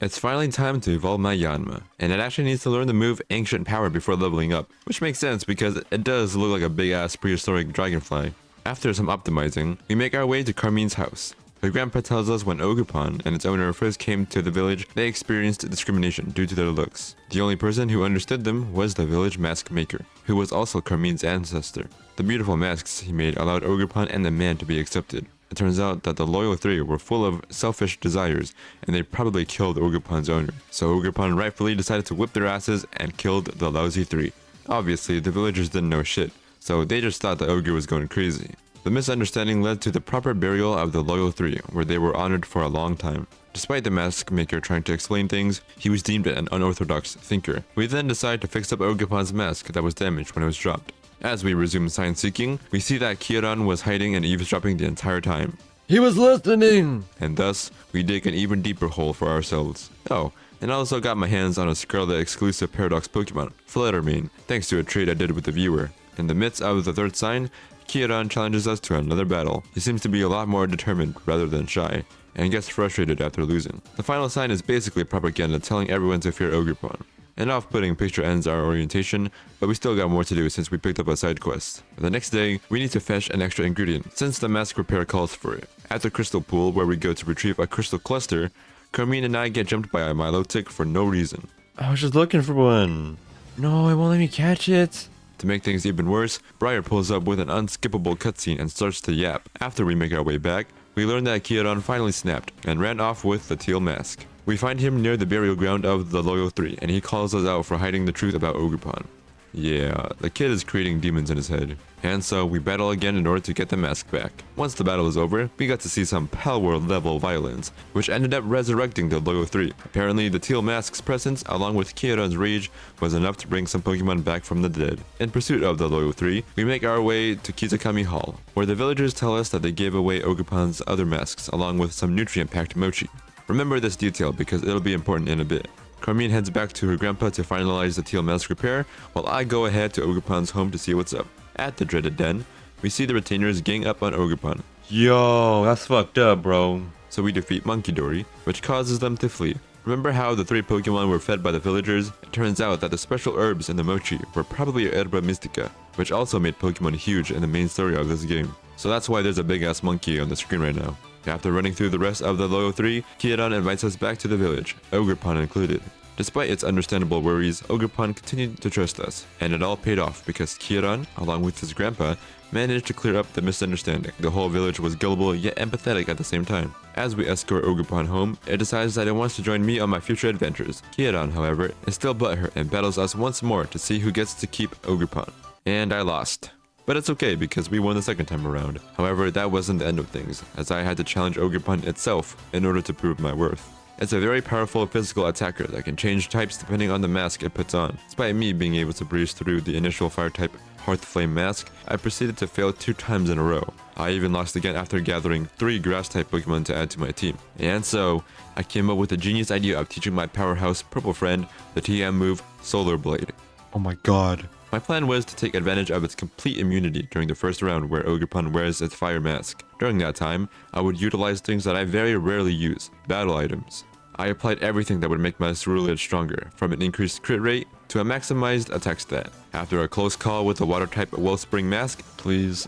It's finally time to evolve my Yanma, and it actually needs to learn the move Ancient Power before leveling up, which makes sense because it does look like a big ass prehistoric dragonfly. After some optimizing, we make our way to Carmine's house. Her grandpa tells us when Ogerpon and its owner first came to the village, they experienced discrimination due to their looks. The only person who understood them was the village mask maker, who was also Carmine's ancestor. The beautiful masks he made allowed Ogerpon and the man to be accepted. It turns out that the loyal three were full of selfish desires, and they probably killed Ogerpon's owner. So Ogerpon rightfully decided to whip their asses and killed the lousy three. Obviously, the villagers didn't know shit, so they just thought the ogre was going crazy. The misunderstanding led to the proper burial of the loyal three, where they were honored for a long time. Despite the mask maker trying to explain things, he was deemed an unorthodox thinker. We then decide to fix up Ogerpon's mask that was damaged when it was dropped. As we resume sign seeking, we see that Kieran was hiding and eavesdropping the entire time. He was listening! And thus, we dig an even deeper hole for ourselves. Oh, and I also got my hands on a Scarlet exclusive Paradox Pokemon, Fluttermane, thanks to a trade I did with the viewer. In the midst of the third sign, Kieran challenges us to another battle. He seems to be a lot more determined rather than shy, and gets frustrated after losing. The final sign is basically propaganda telling everyone to fear Ogerpon. An off-putting picture ends our orientation, but we still got more to do since we picked up a side quest. The next day, we need to fetch an extra ingredient, since the mask repair calls for it. At the crystal pool, where we go to retrieve a crystal cluster, Carmine and I get jumped by a Milotic for no reason. I was just looking for one. No, it won't let me catch it. To make things even worse, Briar pulls up with an unskippable cutscene and starts to yap. After we make our way back, we learn that Kieran finally snapped and ran off with the teal mask. We find him near the burial ground of the Loyal Three, and he calls us out for hiding the truth about Ogerpon. Yeah, the kid is creating demons in his head. And so we battle again in order to get the mask back. Once the battle is over, we got to see some power level violence, which ended up resurrecting the Loyal Three. Apparently, the teal mask's presence, along with Kieran's rage, was enough to bring some Pokemon back from the dead. In pursuit of the Loyal Three, we make our way to Kizakami Hall, where the villagers tell us that they gave away Ogerpon's other masks, along with some nutrient-packed mochi. Remember this detail because it'll be important in a bit. Carmine heads back to her grandpa to finalize the teal mask repair, while I go ahead to Ogerpon's home to see what's up. At the dreaded den, we see the retainers gang up on Ogerpon. Yo, that's fucked up, bro. So we defeat Monkey Dory, which causes them to flee. Remember how the three Pokemon were fed by the villagers? It turns out that the special herbs in the mochi were probably Herba Mystica, which also made Pokemon huge in the main story of this game. So that's why there's a big ass monkey on the screen right now. After running through the rest of the Loyal Three, Kieran invites us back to the village, Ogerpon included. Despite its understandable worries, Ogerpon continued to trust us, and it all paid off because Kieran, along with his grandpa, managed to clear up the misunderstanding. The whole village was gullible yet empathetic at the same time. As we escort Ogerpon home, it decides that it wants to join me on my future adventures. Kieran, however, is still butthurt and battles us once more to see who gets to keep Ogerpon. And I lost. But it's okay because we won the second time around. However, that wasn't the end of things, as I had to challenge Ogerpon itself in order to prove my worth. It's a very powerful physical attacker that can change types depending on the mask it puts on. Despite me being able to breeze through the initial fire type Hearth Flame mask, I proceeded to fail 2 times in a row. I even lost again after gathering 3 grass type Pokemon to add to my team. And so, I came up with the genius idea of teaching my powerhouse purple friend the TM move Solar Blade. Oh my god. My plan was to take advantage of its complete immunity during the first round where Ogerpon wears its fire mask. During that time, I would utilize things that I very rarely use, battle items. I applied everything that would make my Cerulean stronger, from an increased crit rate to a maximized attack stat. After a close call with the water type Wellspring mask, Please.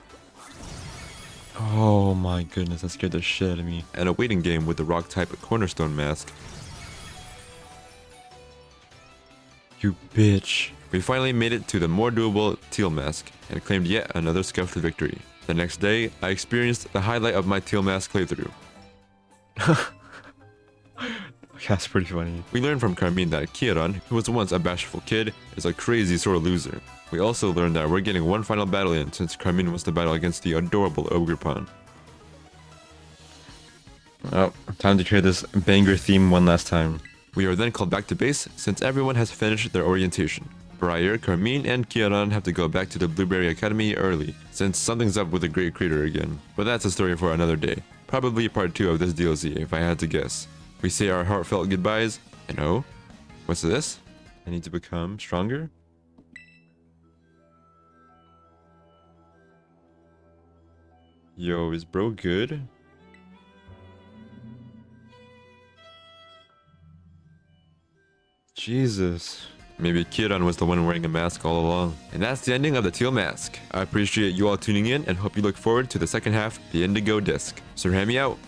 Oh my goodness, that scared the shit out of me. and a waiting game with the rock type Cornerstone mask, You bitch. we finally made it to the more doable Teal mask and claimed yet another scuffed victory. The next day, I experienced the highlight of my Teal mask playthrough. That's pretty funny. We learned from Carmine that Kieran, who was once a bashful kid, is a crazy sore loser. We also learned that we're getting one final battle in since Carmine wants to battle against the adorable Ogerpon. Oh, time to hear this banger theme one last time. We are then called back to base since everyone has finished their orientation. Briar, Carmine, and Kieran have to go back to the Blueberry Academy early, since something's up with the Great Crater again. But that's a story for another day. Probably part 2 of this DLC, if I had to guess. We say our heartfelt goodbyes, and oh, what's this? I need to become stronger? Yo, is bro good? Jesus. Maybe Kiran was the one wearing a mask all along. And that's the ending of the Teal Mask. I appreciate you all tuning in and hope you look forward to the second half, the Indigo Disc. Sir Hammy out.